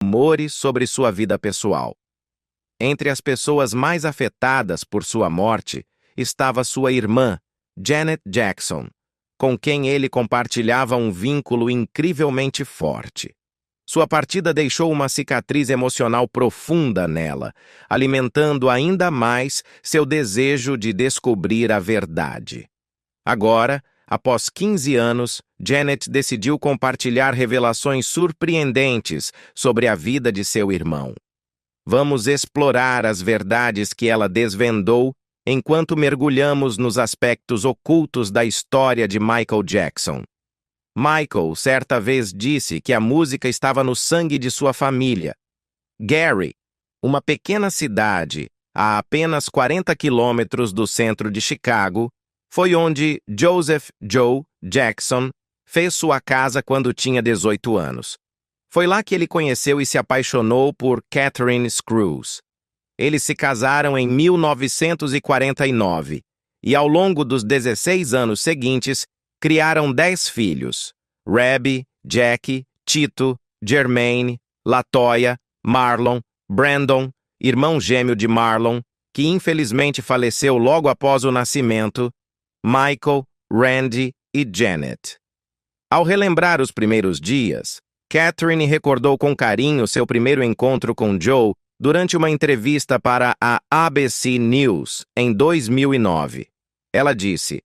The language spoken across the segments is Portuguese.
rumores sobre sua vida pessoal. Entre as pessoas mais afetadas por sua morte estava sua irmã, Janet Jackson, com quem ele compartilhava um vínculo incrivelmente forte. Sua partida deixou uma cicatriz emocional profunda nela, alimentando ainda mais seu desejo de descobrir a verdade. Agora, após 15 anos, Janet decidiu compartilhar revelações surpreendentes sobre a vida de seu irmão. Vamos explorar as verdades que ela desvendou enquanto mergulhamos nos aspectos ocultos da história de Michael Jackson. Michael certa vez disse que a música estava no sangue de sua família. Gary, uma pequena cidade a apenas 40 quilômetros do centro de Chicago, foi onde Joseph Joe Jackson fez sua casa quando tinha 18 anos. Foi lá que ele conheceu e se apaixonou por Catherine Screws. Eles se casaram em 1949 e, ao longo dos 16 anos seguintes, criaram 10 filhos: Rebby, Jackie, Tito, Jermaine, Latoya, Marlon, Brandon, irmão gêmeo de Marlon, que infelizmente faleceu logo após o nascimento, Michael, Randy e Janet. Ao relembrar os primeiros dias, Catherine recordou com carinho seu primeiro encontro com Joe durante uma entrevista para a ABC News em 2009. Ela disse: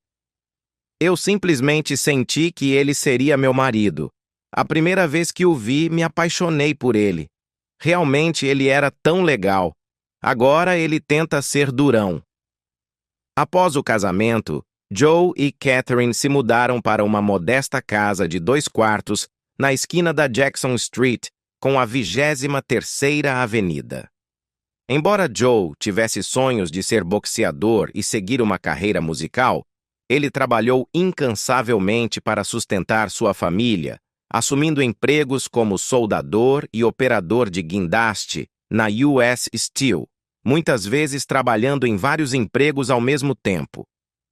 "Eu simplesmente senti que ele seria meu marido. A primeira vez que o vi, me apaixonei por ele. Realmente ele era tão legal. Agora ele tenta ser durão." Após o casamento, Joe e Catherine se mudaram para uma modesta casa de 2 quartos na esquina da Jackson Street com a 23ª Avenida. Embora Joe tivesse sonhos de ser boxeador e seguir uma carreira musical, ele trabalhou incansavelmente para sustentar sua família, assumindo empregos como soldador e operador de guindaste na US Steel, muitas vezes trabalhando em vários empregos ao mesmo tempo.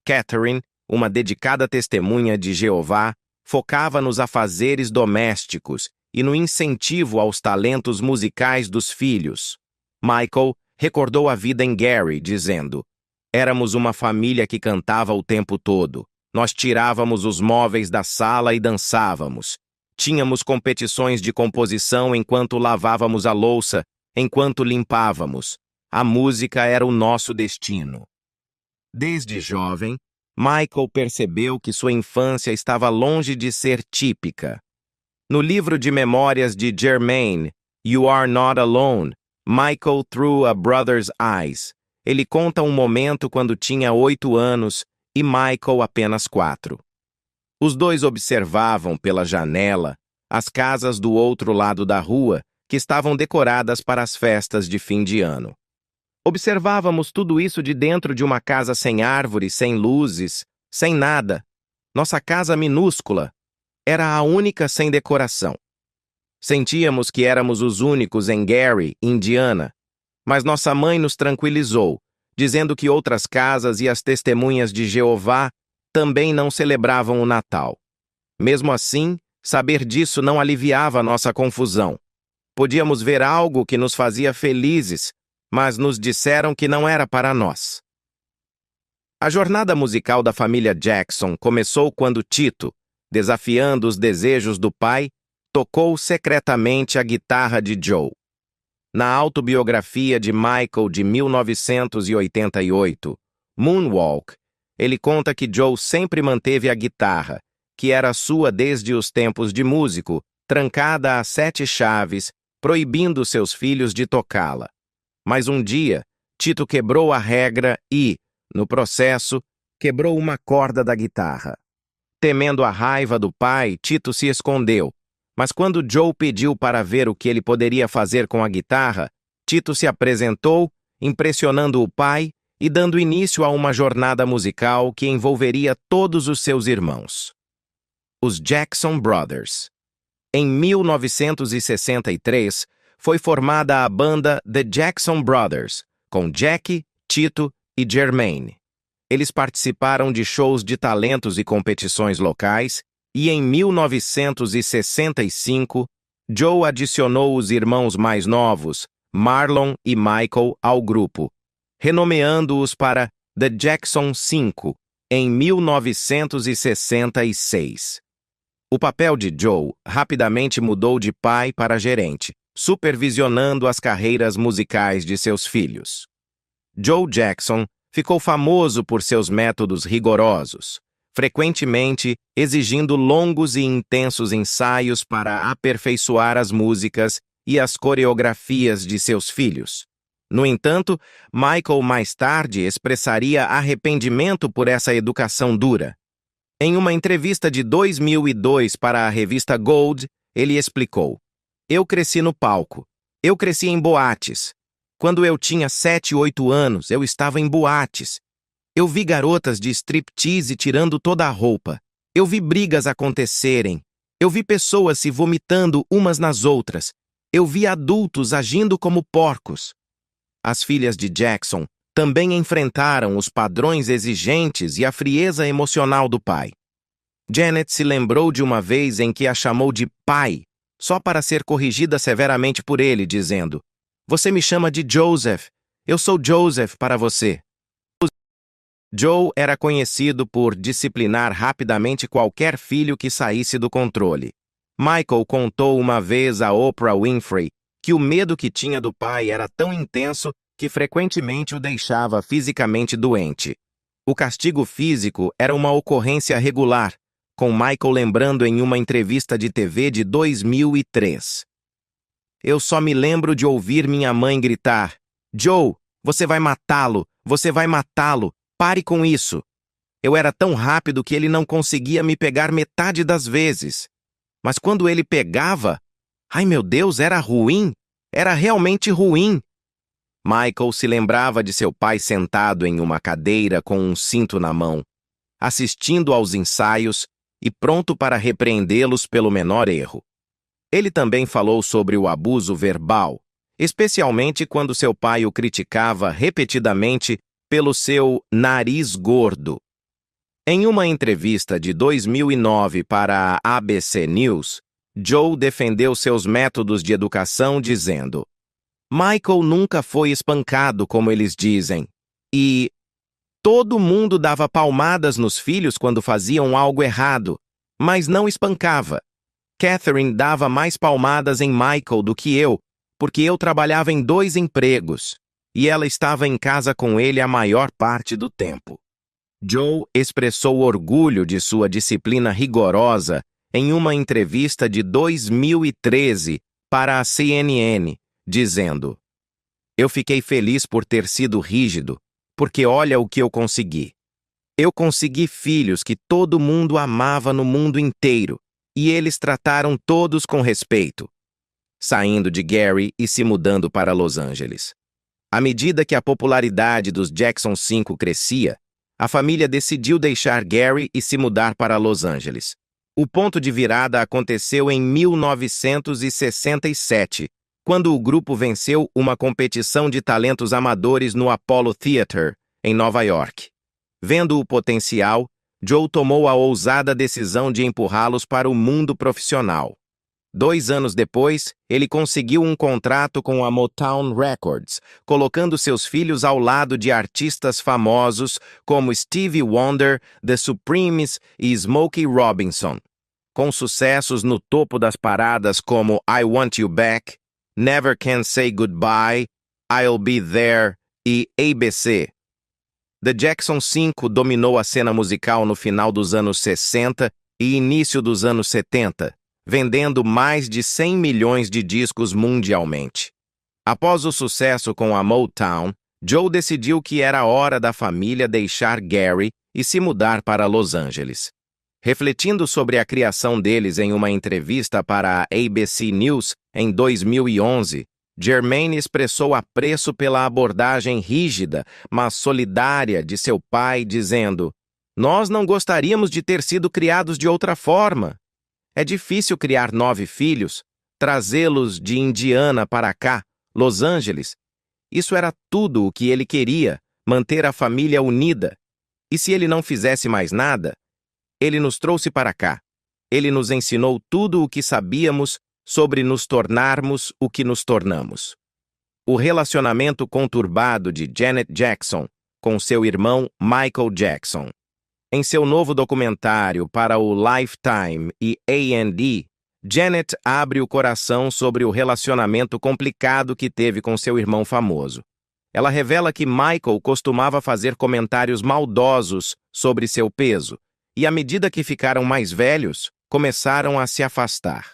Catherine, uma dedicada testemunha de Jeová, focava nos afazeres domésticos e no incentivo aos talentos musicais dos filhos. Michael recordou a vida em Gary, dizendo: "Éramos uma família que cantava o tempo todo. Nós tirávamos os móveis da sala e dançávamos. Tínhamos competições de composição enquanto lavávamos a louça, enquanto limpávamos. A música era o nosso destino." Desde jovem, Michael percebeu que sua infância estava longe de ser típica. No livro de memórias de Jermaine, You Are Not Alone, Michael Through a Brother's Eyes, ele conta um momento quando tinha 8 anos e Michael apenas 4. Os dois observavam pela janela as casas do outro lado da rua que estavam decoradas para as festas de fim de ano. Observávamos tudo isso de dentro de uma casa sem árvores, sem luzes, sem nada. Nossa casa minúscula era a única sem decoração. Sentíamos que éramos os únicos em Gary, Indiana, mas nossa mãe nos tranquilizou, dizendo que outras casas e as testemunhas de Jeová também não celebravam o Natal. Mesmo assim, saber disso não aliviava nossa confusão. Podíamos ver algo que nos fazia felizes, mas nos disseram que não era para nós. A jornada musical da família Jackson começou quando Tito, desafiando os desejos do pai, tocou secretamente a guitarra de Joe. Na autobiografia de Michael de 1988, Moonwalk, ele conta que Joe sempre manteve a guitarra, que era sua desde os tempos de músico, trancada a 7 chaves, proibindo seus filhos de tocá-la. Mas um dia, Tito quebrou a regra e, no processo, quebrou uma corda da guitarra. Temendo a raiva do pai, Tito se escondeu, mas quando Joe pediu para ver o que ele poderia fazer com a guitarra, Tito se apresentou, impressionando o pai e dando início a uma jornada musical que envolveria todos os seus irmãos. Os Jackson Brothers. Em 1963, foi formada a banda The Jackson Brothers, com Jackie, Tito e Jermaine. Eles participaram de shows de talentos e competições locais e, em 1965, Joe adicionou os irmãos mais novos, Marlon e Michael, ao grupo, renomeando-os para The Jackson 5 em 1966. O papel de Joe rapidamente mudou de pai para gerente, supervisionando as carreiras musicais de seus filhos. Joe Jackson ficou famoso por seus métodos rigorosos, frequentemente exigindo longos e intensos ensaios para aperfeiçoar as músicas e as coreografias de seus filhos. No entanto, Michael mais tarde expressaria arrependimento por essa educação dura. Em uma entrevista de 2002 para a revista Gold, ele explicou: "Eu cresci no palco. Eu cresci em boates. Quando eu tinha 7, 8 anos, eu estava em boates. Eu vi garotas de striptease tirando toda a roupa. Eu vi brigas acontecerem. Eu vi pessoas se vomitando umas nas outras. Eu vi adultos agindo como porcos." As filhas de Jackson também enfrentaram os padrões exigentes e a frieza emocional do pai. Janet se lembrou de uma vez em que a chamou de pai, só para ser corrigida severamente por ele, dizendo: "Você me chama de Joseph. Eu sou Joseph para você." Joe era conhecido por disciplinar rapidamente qualquer filho que saísse do controle. Michael contou uma vez a Oprah Winfrey que o medo que tinha do pai era tão intenso que frequentemente o deixava fisicamente doente. O castigo físico era uma ocorrência regular, com Michael lembrando em uma entrevista de TV de 2003. "Eu só me lembro de ouvir minha mãe gritar: 'Joe, você vai matá-lo, você vai matá-lo, pare com isso.' Eu era tão rápido que ele não conseguia me pegar metade das vezes. Mas quando ele pegava, ai meu Deus, era ruim, era realmente ruim." Michael se lembrava de seu pai sentado em uma cadeira com um cinto na mão, assistindo aos ensaios e pronto para repreendê-los pelo menor erro. Ele também falou sobre o abuso verbal, especialmente quando seu pai o criticava repetidamente pelo seu nariz gordo. Em uma entrevista de 2009 para a ABC News, Joe defendeu seus métodos de educação dizendo: "Michael nunca foi espancado, como eles dizem. E todo mundo dava palmadas nos filhos quando faziam algo errado, mas não espancava. Catherine dava mais palmadas em Michael do que eu, porque eu trabalhava em 2 empregos, e ela estava em casa com ele a maior parte do tempo." Joe expressou orgulho de sua disciplina rigorosa em uma entrevista de 2013 para a CNN, dizendo: "Eu fiquei feliz por ter sido rígido, porque olha o que eu consegui. Eu consegui filhos que todo mundo amava no mundo inteiro, e eles trataram todos com respeito." Saindo de Gary e se mudando para Los Angeles. À medida que a popularidade dos Jackson 5 crescia, a família decidiu deixar Gary e se mudar para Los Angeles. O ponto de virada aconteceu em 1967, quando o grupo venceu uma competição de talentos amadores no Apollo Theater, em Nova York. Vendo o potencial, Joe tomou a ousada decisão de empurrá-los para o mundo profissional. 2 anos depois, ele conseguiu um contrato com a Motown Records, colocando seus filhos ao lado de artistas famosos como Stevie Wonder, The Supremes e Smokey Robinson. Com sucessos no topo das paradas como I Want You Back, Never Can Say Goodbye, I'll Be There e ABC. The Jackson 5 dominou a cena musical no final dos anos 60 e início dos anos 70, vendendo mais de 100 milhões de discos mundialmente. Após o sucesso com a Motown, Joe decidiu que era hora da família deixar Gary e se mudar para Los Angeles. Refletindo sobre a criação deles em uma entrevista para a ABC News em 2011, Jermaine expressou apreço pela abordagem rígida, mas solidária de seu pai, dizendo: "Nós não gostaríamos de ter sido criados de outra forma. É difícil criar 9 filhos, trazê-los de Indiana para cá, Los Angeles. Isso era tudo o que ele queria, manter a família unida. E se ele não fizesse mais nada, ele nos trouxe para cá. Ele nos ensinou tudo o que sabíamos sobre nos tornarmos o que nos tornamos. O relacionamento conturbado de Janet Jackson com seu irmão Michael Jackson. Em seu novo documentário para o Lifetime e A&E, Janet abre o coração sobre o relacionamento complicado que teve com seu irmão famoso. Ela revela que Michael costumava fazer comentários maldosos sobre seu peso, e à medida que ficaram mais velhos, começaram a se afastar.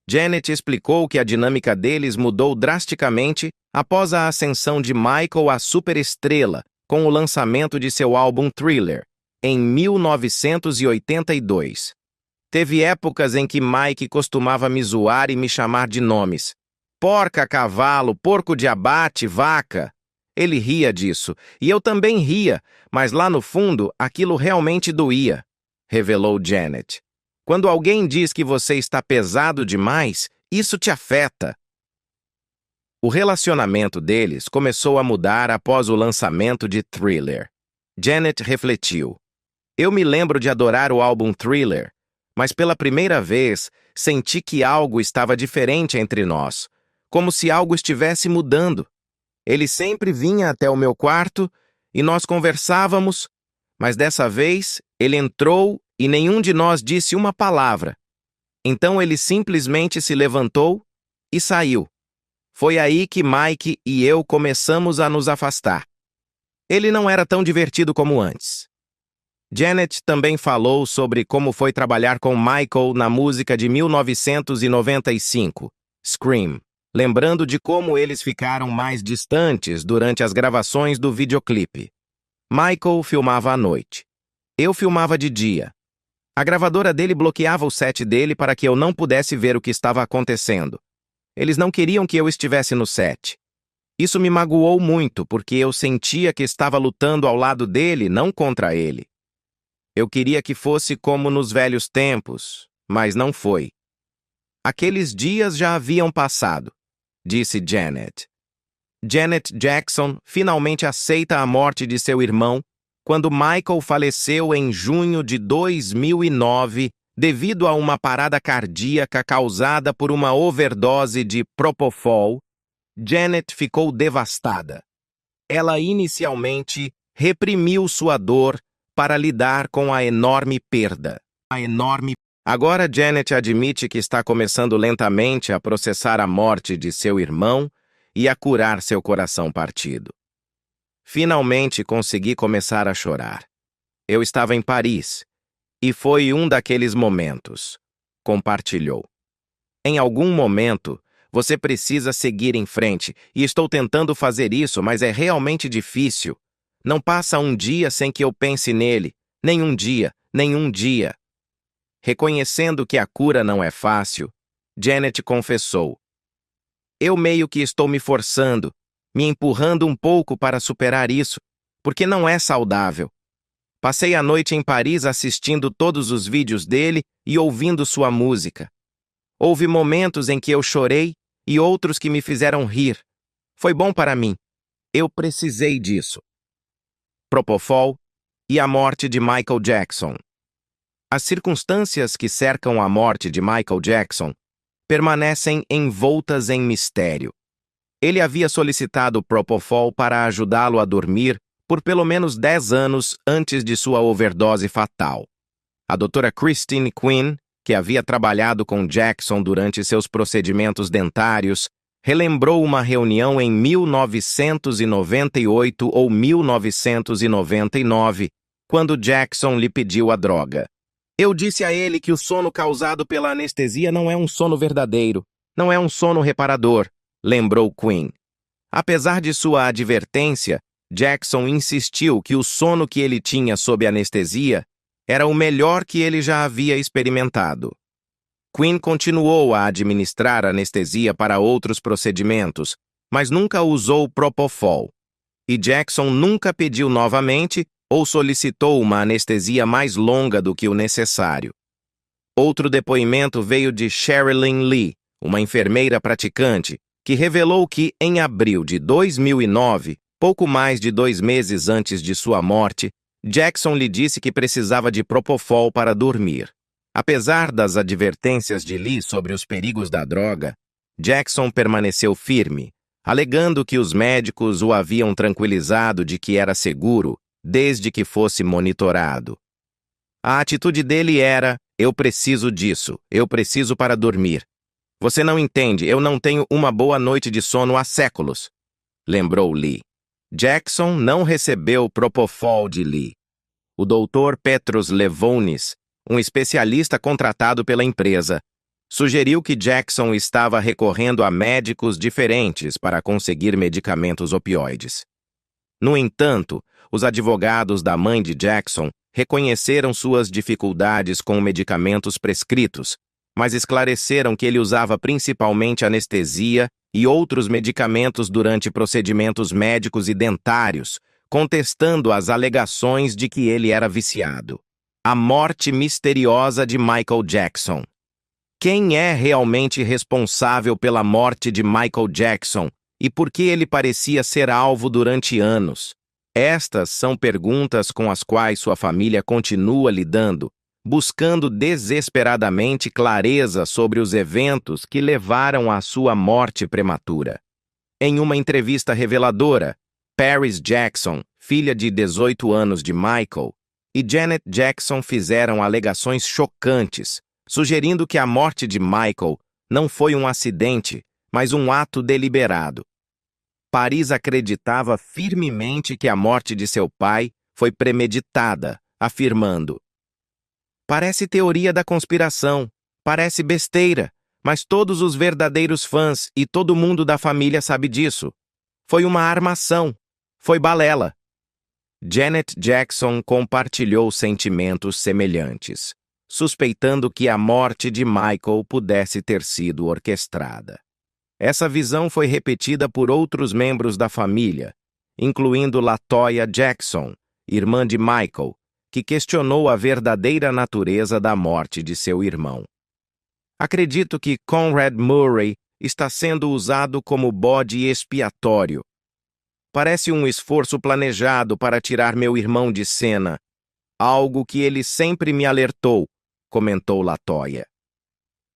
Janet explicou que a dinâmica deles mudou drasticamente após a ascensão de Michael à superestrela com o lançamento de seu álbum Thriller, em 1982. Teve épocas em que Mike costumava me zoar e me chamar de nomes. Porca, cavalo, porco de abate, vaca. Ele ria disso, e eu também ria, mas lá no fundo aquilo realmente doía, revelou Janet. Quando alguém diz que você está pesado demais, isso te afeta. O relacionamento deles começou a mudar após o lançamento de Thriller. Janet refletiu. Eu me lembro de adorar o álbum Thriller, mas pela primeira vez senti que algo estava diferente entre nós, como se algo estivesse mudando. Ele sempre vinha até o meu quarto e nós conversávamos, mas dessa vez ele entrou e nenhum de nós disse uma palavra. Então ele simplesmente se levantou e saiu. Foi aí que Mike e eu começamos a nos afastar. Ele não era tão divertido como antes. Janet também falou sobre como foi trabalhar com Michael na música de 1995, Scream, lembrando de como eles ficaram mais distantes durante as gravações do videoclipe. Michael filmava à noite. Eu filmava de dia. A gravadora dele bloqueava o set dele para que eu não pudesse ver o que estava acontecendo. Eles não queriam que eu estivesse no set. Isso me magoou muito, porque eu sentia que estava lutando ao lado dele, não contra ele. Eu queria que fosse como nos velhos tempos, mas não foi. Aqueles dias já haviam passado, disse Janet. Janet Jackson finalmente aceita a morte de seu irmão quando Michael faleceu em junho de 2009 devido a uma parada cardíaca causada por uma overdose de Propofol. Janet ficou devastada. Ela inicialmente reprimiu sua dor para lidar com a enorme perda. Agora Janet admite que está começando lentamente a processar a morte de seu irmão e a curar seu coração partido. Finalmente consegui começar a chorar. Eu estava em Paris, e foi um daqueles momentos, compartilhou. Em algum momento, você precisa seguir em frente, e estou tentando fazer isso, mas é realmente difícil. Não passa um dia sem que eu pense nele, nenhum dia. Reconhecendo que a cura não é fácil, Janet confessou. Eu meio que estou me forçando, me empurrando um pouco para superar isso, porque não é saudável. Passei a noite em Paris assistindo todos os vídeos dele e ouvindo sua música. Houve momentos em que eu chorei e outros que me fizeram rir. Foi bom para mim. Eu precisei disso. Propofol e a morte de Michael Jackson. As circunstâncias que cercam a morte de Michael Jackson permanecem envoltas em mistério. Ele havia solicitado Propofol para ajudá-lo a dormir por pelo menos 10 anos antes de sua overdose fatal. A doutora Christine Quinn, que havia trabalhado com Jackson durante seus procedimentos dentários, relembrou uma reunião em 1998 ou 1999, quando Jackson lhe pediu a droga. Eu disse a ele que o sono causado pela anestesia não é um sono verdadeiro, não é um sono reparador, lembrou Quinn. Apesar de sua advertência, Jackson insistiu que o sono que ele tinha sob anestesia era o melhor que ele já havia experimentado. Quinn continuou a administrar anestesia para outros procedimentos, mas nunca usou Propofol. E Jackson nunca pediu novamente ou solicitou uma anestesia mais longa do que o necessário. Outro depoimento veio de Sherilyn Lee, uma enfermeira praticante, que revelou que, em abril de 2009, pouco mais de 2 meses antes de sua morte, Jackson lhe disse que precisava de Propofol para dormir. Apesar das advertências de Lee sobre os perigos da droga, Jackson permaneceu firme, alegando que os médicos o haviam tranquilizado de que era seguro, desde que fosse monitorado. A atitude dele era: eu preciso disso, eu preciso para dormir. Você não entende, eu não tenho uma boa noite de sono há séculos, lembrou Lee. Jackson não recebeu propofol de Lee. O Dr. Petros Levonis, um especialista contratado pela empresa, sugeriu que Jackson estava recorrendo a médicos diferentes para conseguir medicamentos opioides. No entanto, os advogados da mãe de Jackson reconheceram suas dificuldades com medicamentos prescritos, mas esclareceram que ele usava principalmente anestesia e outros medicamentos durante procedimentos médicos e dentários, contestando as alegações de que ele era viciado. A morte misteriosa de Michael Jackson. Quem é realmente responsável pela morte de Michael Jackson e por que ele parecia ser alvo durante anos? Estas são perguntas com as quais sua família continua lidando, buscando desesperadamente clareza sobre os eventos que levaram à sua morte prematura. Em uma entrevista reveladora, Paris Jackson, filha de 18 anos de Michael, e Janet Jackson fizeram alegações chocantes, sugerindo que a morte de Michael não foi um acidente, mas um ato deliberado. Paris acreditava firmemente que a morte de seu pai foi premeditada, afirmando: parece teoria da conspiração, parece besteira, mas todos os verdadeiros fãs e todo mundo da família sabe disso. Foi uma armação, foi balela. Janet Jackson compartilhou sentimentos semelhantes, suspeitando que a morte de Michael pudesse ter sido orquestrada. Essa visão foi repetida por outros membros da família, incluindo LaToya Jackson, irmã de Michael, que questionou a verdadeira natureza da morte de seu irmão. Acredito que Conrad Murray está sendo usado como bode expiatório. Parece um esforço planejado para tirar meu irmão de cena, algo que ele sempre me alertou, comentou LaToya.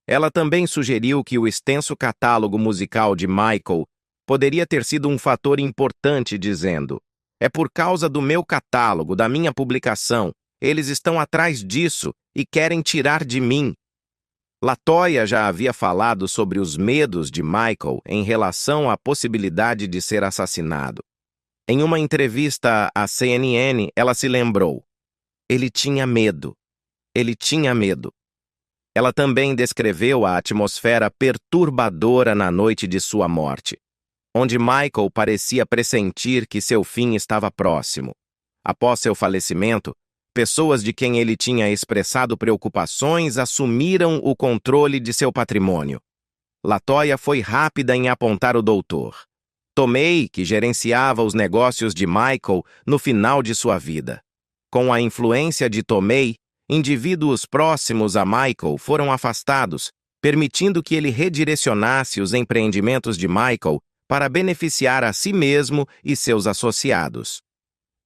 Ela também sugeriu que o extenso catálogo musical de Michael poderia ter sido um fator importante, dizendo: é por causa do meu catálogo, da minha publicação, eles estão atrás disso e querem tirar de mim. LaToya já havia falado sobre os medos de Michael em relação à possibilidade de ser assassinado. Em uma entrevista à CNN, ela se lembrou: ele tinha medo. Ele tinha medo. Ela também descreveu a atmosfera perturbadora na noite de sua morte, onde Michael parecia pressentir que seu fim estava próximo. Após seu falecimento, pessoas de quem ele tinha expressado preocupações assumiram o controle de seu patrimônio. LaToya foi rápida em apontar o doutor Tomei, que gerenciava os negócios de Michael no final de sua vida. Com a influência de Tomei, indivíduos próximos a Michael foram afastados, permitindo que ele redirecionasse os empreendimentos de Michael para beneficiar a si mesmo e seus associados.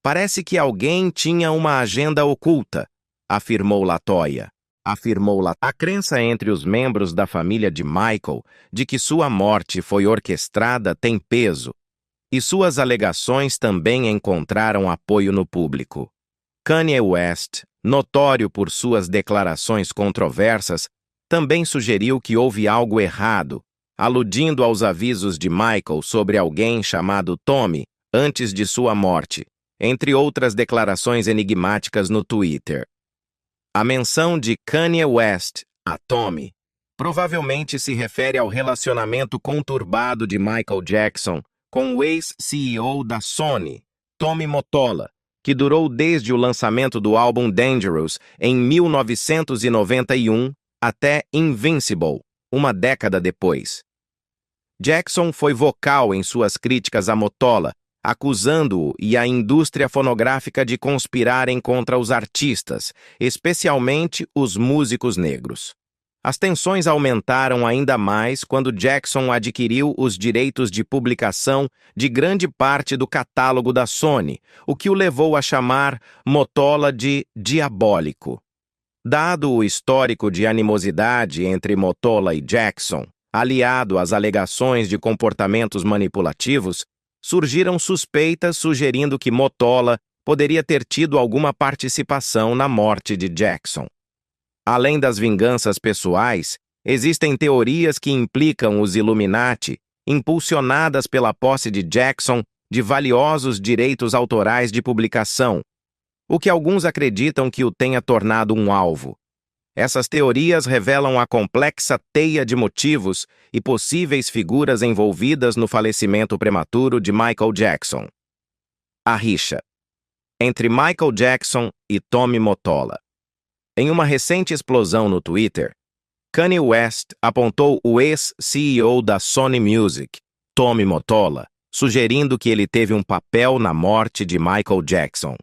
Parece que alguém tinha uma agenda oculta, afirmou LaToya. A crença entre os membros da família de Michael de que sua morte foi orquestrada tem peso, e suas alegações também encontraram apoio no público. Kanye West, notório por suas declarações controversas, também sugeriu que houve algo errado, aludindo aos avisos de Michael sobre alguém chamado Tommy antes de sua morte, entre outras declarações enigmáticas no Twitter. A menção de Kanye West a Tommy provavelmente se refere ao relacionamento conturbado de Michael Jackson com o ex-CEO da Sony, Tommy Mottola, que durou desde o lançamento do álbum Dangerous em 1991 até Invincible, uma década depois. Jackson foi vocal em suas críticas a Mottola, acusando-o e a indústria fonográfica de conspirarem contra os artistas, especialmente os músicos negros. As tensões aumentaram ainda mais quando Jackson adquiriu os direitos de publicação de grande parte do catálogo da Sony, o que o levou a chamar Mottola de diabólico. Dado o histórico de animosidade entre Mottola e Jackson, aliado às alegações de comportamentos manipulativos, surgiram suspeitas sugerindo que Mottola poderia ter tido alguma participação na morte de Jackson. Além das vinganças pessoais, existem teorias que implicam os Illuminati, impulsionadas pela posse de Jackson de valiosos direitos autorais de publicação, o que alguns acreditam que o tenha tornado um alvo. Essas teorias revelam a complexa teia de motivos e possíveis figuras envolvidas no falecimento prematuro de Michael Jackson. A rixa entre Michael Jackson e Tommy Mottola. Em uma recente explosão no Twitter, Kanye West apontou o ex-CEO da Sony Music, Tommy Mottola, sugerindo que ele teve um papel na morte de Michael Jackson.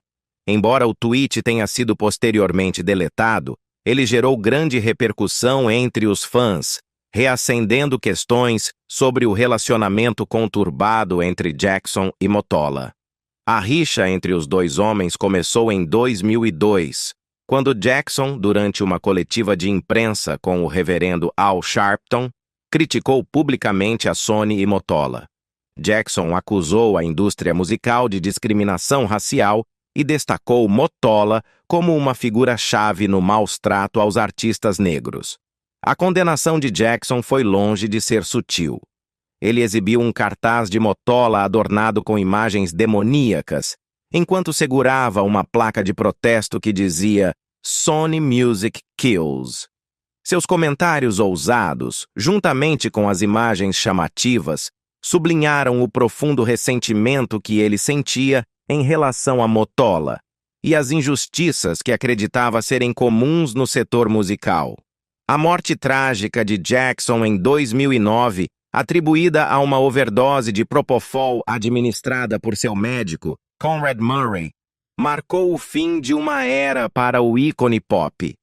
Embora o tweet tenha sido posteriormente deletado, ele gerou grande repercussão entre os fãs, reacendendo questões sobre o relacionamento conturbado entre Jackson e Mottola. A rixa entre os dois homens começou em 2002, quando Jackson, durante uma coletiva de imprensa com o reverendo Al Sharpton, criticou publicamente a Sony e Mottola. Jackson acusou a indústria musical de discriminação racial e destacou Mottola como uma figura-chave no maus-trato aos artistas negros. A condenação de Jackson foi longe de ser sutil. Ele exibiu um cartaz de Mottola adornado com imagens demoníacas, enquanto segurava uma placa de protesto que dizia Sony Music Kills. Seus comentários ousados, juntamente com as imagens chamativas, sublinharam o profundo ressentimento que ele sentia em relação a Mottola e as injustiças que acreditava serem comuns no setor musical. A morte trágica de Jackson em 2009, atribuída a uma overdose de Propofol administrada por seu médico, Conrad Murray, marcou o fim de uma era para o ícone pop.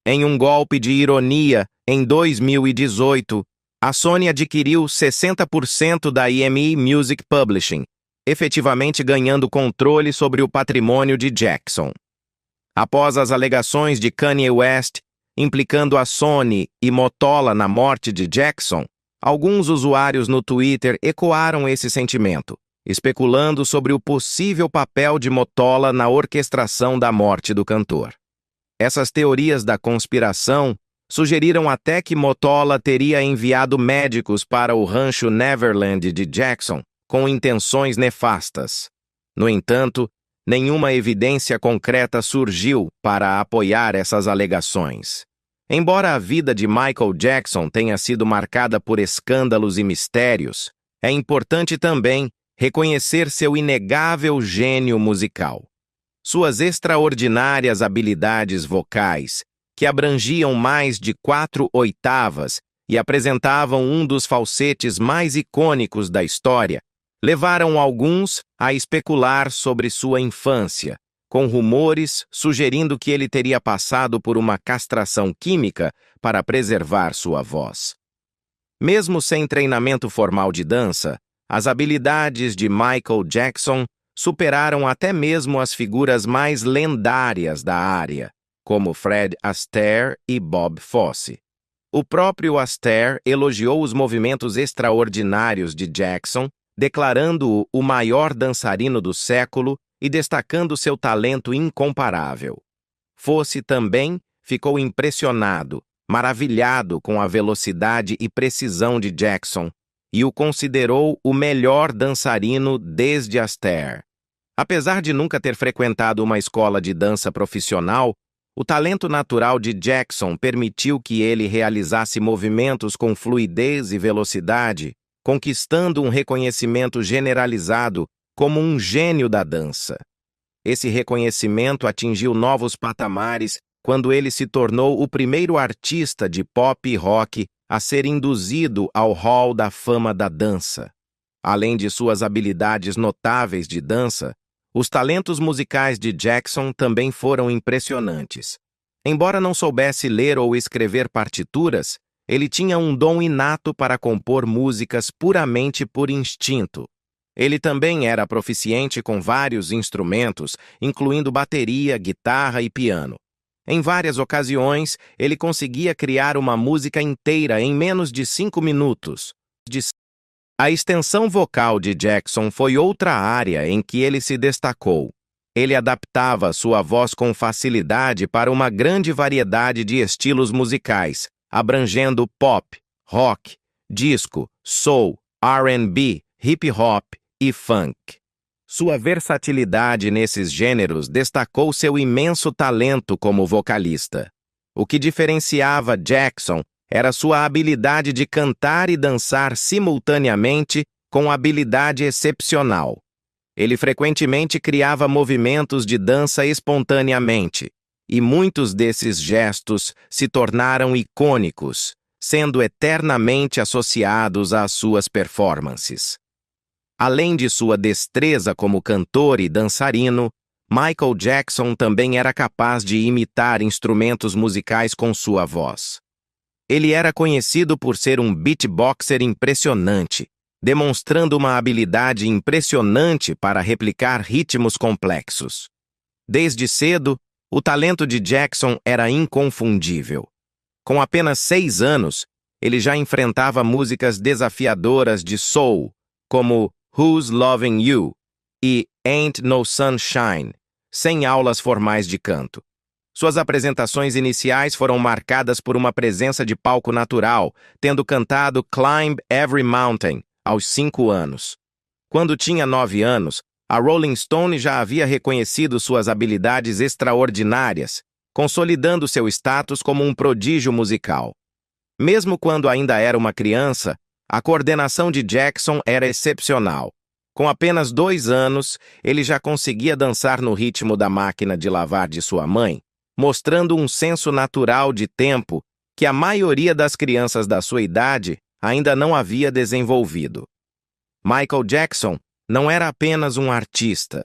Em um golpe de ironia, em 2018, a Sony adquiriu 60% da EMI Music Publishing, efetivamente ganhando controle sobre o patrimônio de Jackson. Após as alegações de Kanye West, implicando a Sony e Mottola na morte de Jackson, alguns usuários no Twitter ecoaram esse sentimento, especulando sobre o possível papel de Mottola na orquestração da morte do cantor. Essas teorias da conspiração sugeriram até que Mottola teria enviado médicos para o rancho Neverland de Jackson com intenções nefastas. No entanto, nenhuma evidência concreta surgiu para apoiar essas alegações. Embora a vida de Michael Jackson tenha sido marcada por escândalos e mistérios, é importante também reconhecer seu inegável gênio musical. Suas extraordinárias habilidades vocais, que abrangiam mais de 4 oitavas e apresentavam um dos falsetes mais icônicos da história, levaram alguns a especular sobre sua infância, com rumores sugerindo que ele teria passado por uma castração química para preservar sua voz. Mesmo sem treinamento formal de dança, as habilidades de Michael Jackson superaram até mesmo as figuras mais lendárias da área, como Fred Astaire e Bob Fosse. O próprio Astaire elogiou os movimentos extraordinários de Jackson, declarando-o o maior dançarino do século e destacando seu talento incomparável. Fosse também ficou impressionado, maravilhado com a velocidade e precisão de Jackson, e o considerou o melhor dançarino desde Astaire. Apesar de nunca ter frequentado uma escola de dança profissional, o talento natural de Jackson permitiu que ele realizasse movimentos com fluidez e velocidade, conquistando um reconhecimento generalizado como um gênio da dança. Esse reconhecimento atingiu novos patamares quando ele se tornou o primeiro artista de pop e rock a ser induzido ao Hall da Fama da Dança. Além de suas habilidades notáveis de dança, os talentos musicais de Jackson também foram impressionantes. Embora não soubesse ler ou escrever partituras, ele tinha um dom inato para compor músicas puramente por instinto. Ele também era proficiente com vários instrumentos, incluindo bateria, guitarra e piano. Em várias ocasiões, ele conseguia criar uma música inteira em menos de 5 minutos. A extensão vocal de Jackson foi outra área em que ele se destacou. Ele adaptava sua voz com facilidade para uma grande variedade de estilos musicais, abrangendo pop, rock, disco, soul, R&B, hip hop e funk. Sua versatilidade nesses gêneros destacou seu imenso talento como vocalista. O que diferenciava Jackson era sua habilidade de cantar e dançar simultaneamente com habilidade excepcional. Ele frequentemente criava movimentos de dança espontaneamente, e muitos desses gestos se tornaram icônicos, sendo eternamente associados às suas performances. Além de sua destreza como cantor e dançarino, Michael Jackson também era capaz de imitar instrumentos musicais com sua voz. Ele era conhecido por ser um beatboxer impressionante, demonstrando uma habilidade impressionante para replicar ritmos complexos. Desde cedo, o talento de Jackson era inconfundível. Com apenas 6 anos, ele já enfrentava músicas desafiadoras de soul, como Who's Loving You e Ain't No Sunshine, sem aulas formais de canto. Suas apresentações iniciais foram marcadas por uma presença de palco natural, tendo cantado Climb Every Mountain aos 5 anos. Quando tinha 9 anos, a Rolling Stone já havia reconhecido suas habilidades extraordinárias, consolidando seu status como um prodígio musical. Mesmo quando ainda era uma criança, a coordenação de Jackson era excepcional. Com apenas 2 anos, ele já conseguia dançar no ritmo da máquina de lavar de sua mãe, mostrando um senso natural de tempo que a maioria das crianças da sua idade ainda não havia desenvolvido. Michael Jackson não era apenas um artista.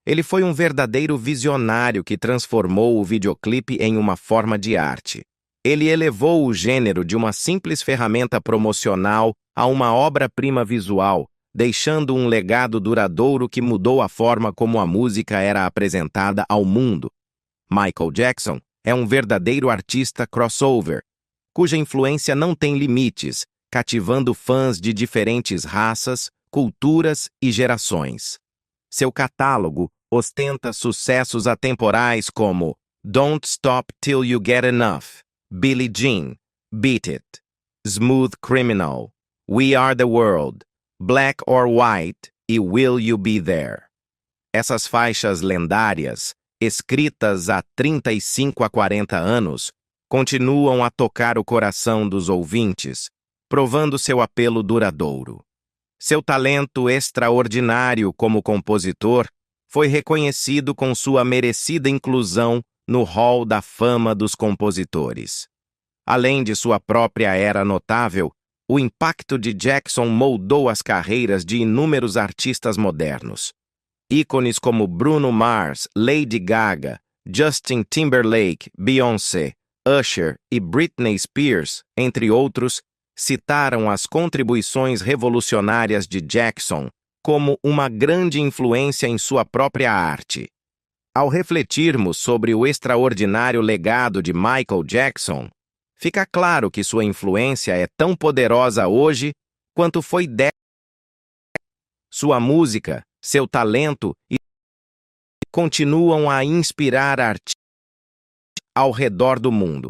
Ele foi um verdadeiro visionário que transformou o videoclipe em uma forma de arte. Ele elevou o gênero de uma simples ferramenta promocional a uma obra-prima visual, deixando um legado duradouro que mudou a forma como a música era apresentada ao mundo. Michael Jackson é um verdadeiro artista crossover, cuja influência não tem limites, cativando fãs de diferentes raças, culturas e gerações. Seu catálogo ostenta sucessos atemporais como Don't Stop Till You Get Enough, Billie Jean, Beat It, Smooth Criminal, We Are the World, Black or White e Will You Be There. Essas faixas lendárias, escritas há 35 a 40 anos, continuam a tocar o coração dos ouvintes, provando seu apelo duradouro. Seu talento extraordinário como compositor foi reconhecido com sua merecida inclusão no Hall da Fama dos Compositores. Além de sua própria era notável, o impacto de Jackson moldou as carreiras de inúmeros artistas modernos. Ícones como Bruno Mars, Lady Gaga, Justin Timberlake, Beyoncé, Usher e Britney Spears, entre outros, citaram as contribuições revolucionárias de Jackson como uma grande influência em sua própria arte. Ao refletirmos sobre o extraordinário legado de Michael Jackson, fica claro que sua influência é tão poderosa hoje quanto foi sua música, seu talento e continuam a inspirar artistas ao redor do mundo.